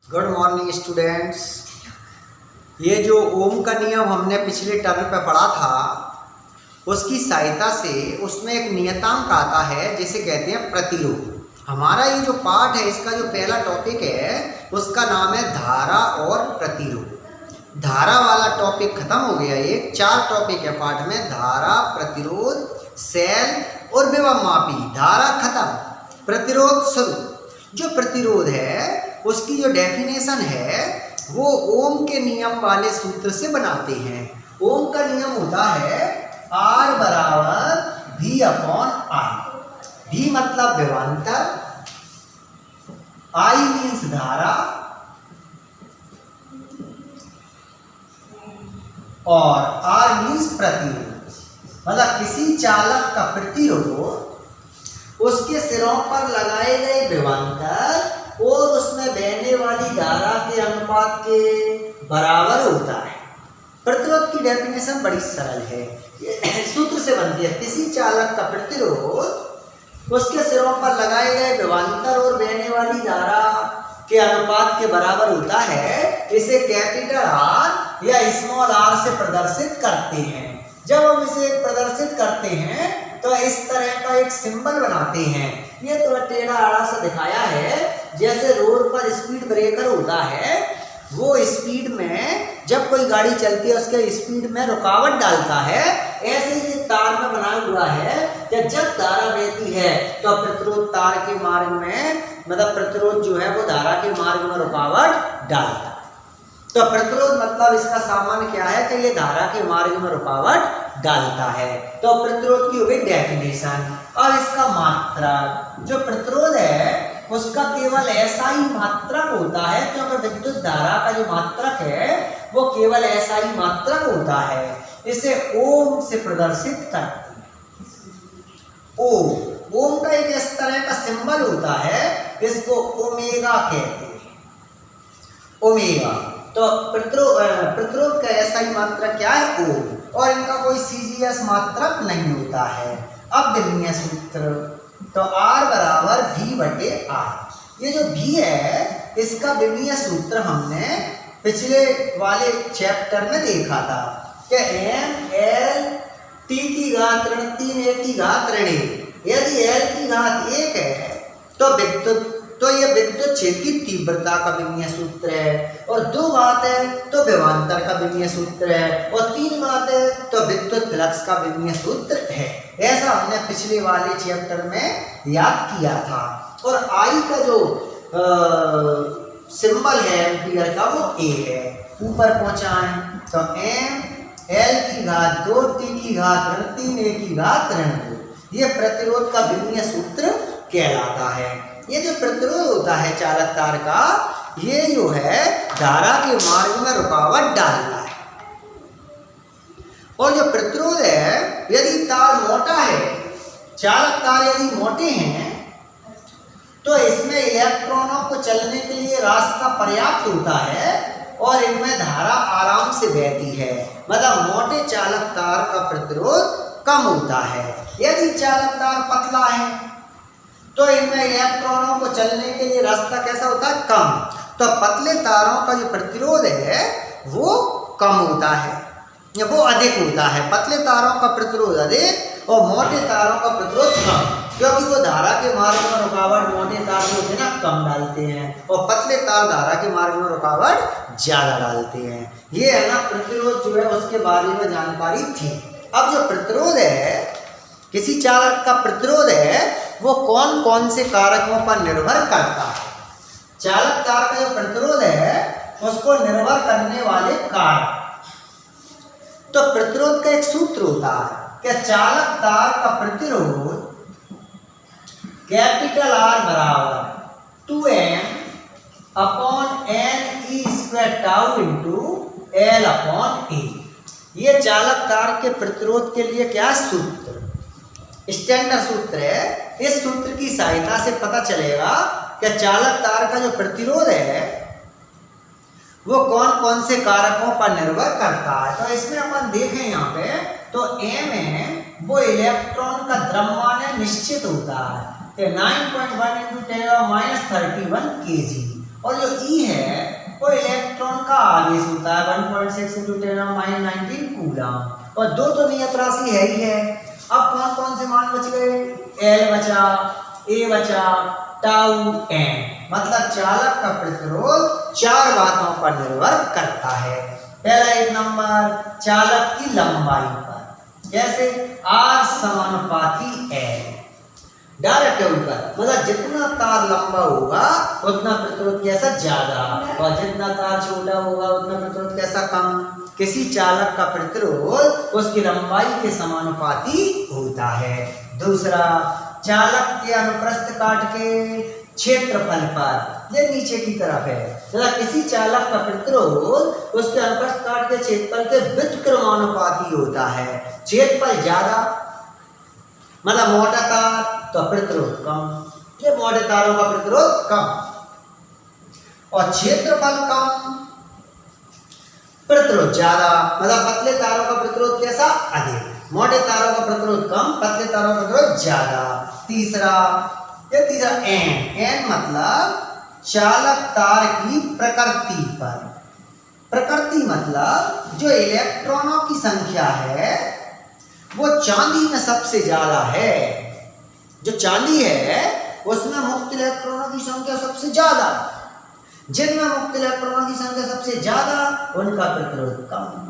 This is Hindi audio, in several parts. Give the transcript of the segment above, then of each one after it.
Good morning students. ये जो ओम का नियम हमने पिछले टर्म पे पढ़ा था उसकी सहायता से उसमें एक नियतांक आता है जिसे कहते हैं प्रतिरोध। हमारा ये जो पाठ है इसका जो पहला टॉपिक है उसका नाम है धारा और प्रतिरोध। धारा वाला टॉपिक खत्म हो गया। एक 4 टॉपिक है पाठ में, धारा, प्रतिरोध, सेल और विभव मापी। धारा खत्म, प्रतिरोध शुरू। जो प्रतिरोध है उसकी जो डेफिनेशन है वो ओम के नियम वाले सूत्र से बनाते हैं। ओम का नियम होता है R बराबर V अपॉन I। V मतलब विभवांतर, I मीन्स धारा और R मीन्स प्रतिरोध। मतलब किसी चालक का प्रतिरोध उसके सिरों पर लगाए गए विभवांतर और उसमें बहने वाली धारा के अनुपात के बराबर होता है। प्रतिरोध की डेफिनेशन बड़ी सरल है, सूत्र से बनती है। किसी चालक का प्रतिरोध उसके सिरों पर लगाए गए विभवांतर और बहने वाली धारा के अनुपात के बराबर होता है। इसे कैपिटल R या स्मॉल r से प्रदर्शित करते हैं। जब हम इसे प्रदर्शित करते हैं तो इस तरह का एक सिंबल बनाते हैं। ये तो टेढ़ा आड़ा सा दिखाया है, जैसे रोड पर स्पीड ब्रेकर होता है। वो स्पीड में जब कोई गाड़ी चलती है उसके स्पीड में रुकावट डालता है, ऐसे ही तार में बना हुआ है कि जब धारा बहती है तो प्रतिरोध तार के मार्ग में, मतलब प्रतिरोध जो है वो धारा के मार्ग में रुकावट डालता है। तो प्रतिरोध मतलब इसका सामान्य क्या है कि ये धारा के मार्ग में रुकावट डालता है। तो प्रतिरोध की हो गई डेफिनेशन। और इसका मात्रक, जो प्रतिरोध है उसका केवल ऐसा ही मात्रक होता है, क्योंकि विद्युत धारा का जो मात्रक है वो केवल ऐसा ही मात्रक होता है। इसे ओम से प्रदर्शित करते हैं। ओम का एक इस तरह का सिंबल होता है, इसको ओमेगा कहते हैं। ओमेगा तो प्रतिरोध का ऐसा ही मात्रक क्या है, ओम। और इनका कोई सीजीएस मात्रक नहीं होता है। अब विमीय सूत्र, तो R बराबर V बटे R। ये जो V है इसका विमीय सूत्र हमने पिछले वाले चैप्टर में देखा था कि M L T की घात ऋण 3 A की घात ऋण 1। यदि L की घात 1 है तो ये विद्युत क्षेत्र की तीव्रता का विमीय सूत्र है, और 2 घात है तो विभवांतर का विमीय सूत्र है, और 3 घात है तो विद्युत फ्लक्स का विमीय सूत्र है। ऐसा हमने पिछले वाले चैप्टर में याद किया था। और I का जो सिंबल है एम्पीयर का वो A है। ऊपर पहुंचाएं तो M L की घात 2 T की घात ऋण 3 A की घात ऋण 2। ये प्रतिरोध का विमीय सूत्र कहलाता है। ये जो प्रतिरोध होता है चालक तार का, ये जो है धारा के मार्ग में रुकावट डालता है। और जो प्रतिरोध है, यदि तार मोटा है, चालक तार यदि मोटे हैं तो इसमें इलेक्ट्रॉनों को चलने के लिए रास्ता पर्याप्त होता है और इनमें धारा आराम से बहती है। मतलब मोटे चालक तार का प्रतिरोध कम होता है। यदि चालक तार पतला है तो इनमें इलेक्ट्रॉनों को चलने के लिए रास्ता कैसा होता है, कम। तो पतले तारों का जो प्रतिरोध है वो कम होता है या वो अधिक होता है। पतले तारों का प्रतिरोध अधिक और मोटे तारों का प्रतिरोध कम, क्योंकि वो धारा के मार्ग में रुकावट मोटे तार जो होते हैं ना कम डालते हैं, और पतले तार धारा के मार्ग में रुकावट ज्यादा डालते हैं। ये है ना प्रतिरोध जो है उसके बारे में जानकारी थी। अब जो प्रतिरोध है, किसी चालक का प्रतिरोध है वो कौन कौन से कारकों पर निर्भर करता है। चालक तार का जो प्रतिरोध है उसको निर्भर करने वाले कारक, तो प्रतिरोध का एक सूत्र होता है कि चालक तार का प्रतिरोध कैपिटल R बराबर 2M upon N E square tau into L upon A। ये चालक तार के प्रतिरोध के लिए क्या सूत्र, स्टैंडर्ड सूत्र है। इस सूत्र की सहायता से पता चलेगा कि चालक तार का जो प्रतिरोध है वो कौन कौन से कारकों पर निर्भर करता है। तो इसमें अपन देखें यहाँ पे तो M है वो इलेक्ट्रॉन का द्रव्यमान है, निश्चित होता है कि 9.1 × 10⁻31 kg। और जो ई है वो इलेक्ट्रॉन का आवेश होता है 1.6 × 10⁻⁹ कूलम। और दो तो नियत राशि है ही है। अब कौन कौन से मान बच गए? एल बचा, ए बचा, टाउ, एन। मतलब चालक का प्रतिरोध 4 बातों पर निर्भर करता है। पहला 1 नंबर चालक की लंबाई पर, जैसे आर समानुपाती एल। डायरेक्ट है ऊपर, मतलब जितना तार लंबा होगा उतना प्रतिरोध कैसा ज्यादा, और जितना तार छोटा होगा उतना प्रतिरोध कैसा कम। किसी चालक का प्रतिरोध उसकी लंबाई के समानुपाती होता है। दूसरा, चालक के अनुप्रस्थ काट के क्षेत्रफल पर, ये नीचे की तरफ है, मतलब किसी चालक का प्रतिरोध उसके अनुप्रस्थ काट के क्षेत्रफल के व्युत्क्रमानुपाती होता है। क्षेत्रफल ज्यादा मतलब मोटा तार तो प्रतिरोध कम, ये मोटे तारों का प्रतिरोध कम, और क्षेत्रफल कम प्रतिरोध ज्यादा, मतलब पतले तारों का प्रतिरोध कैसा? अधिक। मोटे तारों का प्रतिरोध कम, पतले तारों का प्रतिरोध ज्यादा। तीसरा एन मतलब चालक तार की प्रकृति पर। प्रकृति मतलब जो इलेक्ट्रॉनों की संख्या है वो चांदी में सबसे ज्यादा है। जो चांदी है उसमें मुक्त इलेक्ट्रॉनों की संख्या सबसे ज्यादा, जिनमें मुक्त इलेक्ट्रॉनों की संख्या सबसे ज्यादा उनका प्रतिरोध कम।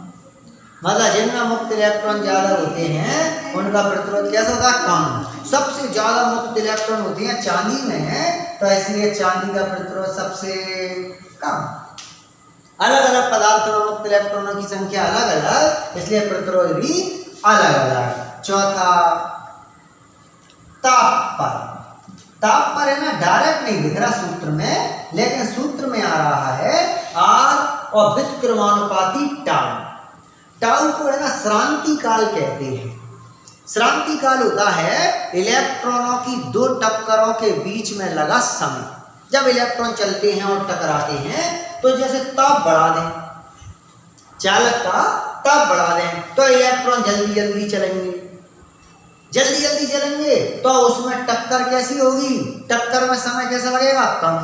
मतलब जिनमें मुक्त इलेक्ट्रॉन ज्यादा होते हैं उनका प्रतिरोध कैसा होता है? कम। सबसे ज्यादा मुक्त इलेक्ट्रॉन होते हैं चांदी में, तो इसलिए चांदी का प्रतिरोध सबसे कम। अलग अलग पदार्थों में मुक्त इलेक्ट्रॉनों की संख्या अलग अलग, इसलिए प्रतिरोध भी अलग अलग। चौथा, ताप पर है ना, डायरेक्ट नहीं दिख रहा सूत्र में, लेकिन सूत्र में आ रहा है आर और व्युत्क्रमानुपाती टाउ। टाउ को है ना श्रांति काल कहते हैं। श्रांति काल होता है इलेक्ट्रॉनों की दो टक्करों के बीच में लगा समय। जब इलेक्ट्रॉन चलते हैं और टकराते हैं तो जैसे ताप बढ़ा दें, चालक का ताप बढ़ा दें तो इलेक्ट्रॉन जल्दी जल्दी चलेंगे, जल्दी जल्दी चलेंगे तो उसमें टक्कर कैसी होगी? टक्कर में समय कैसा लगेगा? कम।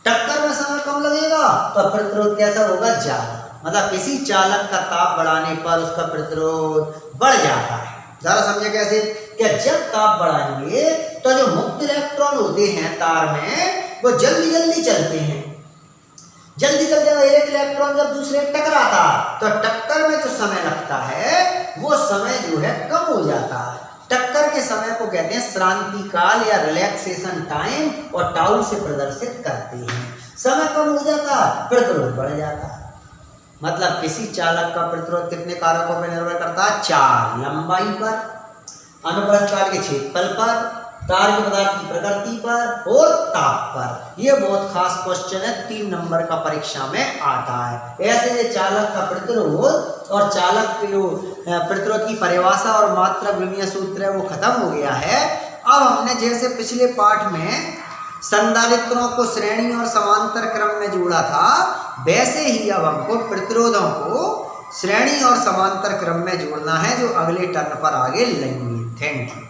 टक्कर में समय कम लगेगा तो प्रतिरोध कैसा होगा? ज्यादा। मतलब किसी चालक का ताप बढ़ाने पर उसका प्रतिरोध बढ़ जाता है। जरा समझे कैसे? कि जब ताप बढ़ाएंगे तो जो मुक्त इलेक्ट्रॉन होते हैं तार में वो जल्दी जल्दी चलते हैं। जल्दी जल्दी एक इलेक्ट्रॉन जब दूसरे टकराता तो टक्कर में जो समय लगता है वो समय जो है कम हो जाता है। टक्कर के समय को कहते हैं श्रांति काल या रिलैक्सेशन टाइम, और टाउ से प्रदर्शित करते हैं। समय कम हो जाता, प्रतिरोध बढ़ जाता है। मतलब किसी चालक का प्रतिरोध कितने कारकों पर निर्भर करता है? 4। लंबाई पर, अनुप्रस्थ काट के क्षेत्रफल पर, तार के पदार्थ की प्रकृति पर और ताप पर। यह बहुत खास क्वेश्चन है, 3 नंबर का परीक्षा में आता है। ऐसे चालक का प्रतिरोध और चालक के जो प्रतिरोध की परिभाषा और मात्रक विमीय सूत्र है वो खत्म हो गया है। अब हमने जैसे पिछले पाठ में संधारित्रों को श्रेणी और समांतर क्रम में जोड़ा था, वैसे ही अब हमको प्रतिरोधों को श्रेणी और समांतर क्रम में जोड़ना है, जो अगले टर्न पर आगे लेंगे। Thank you.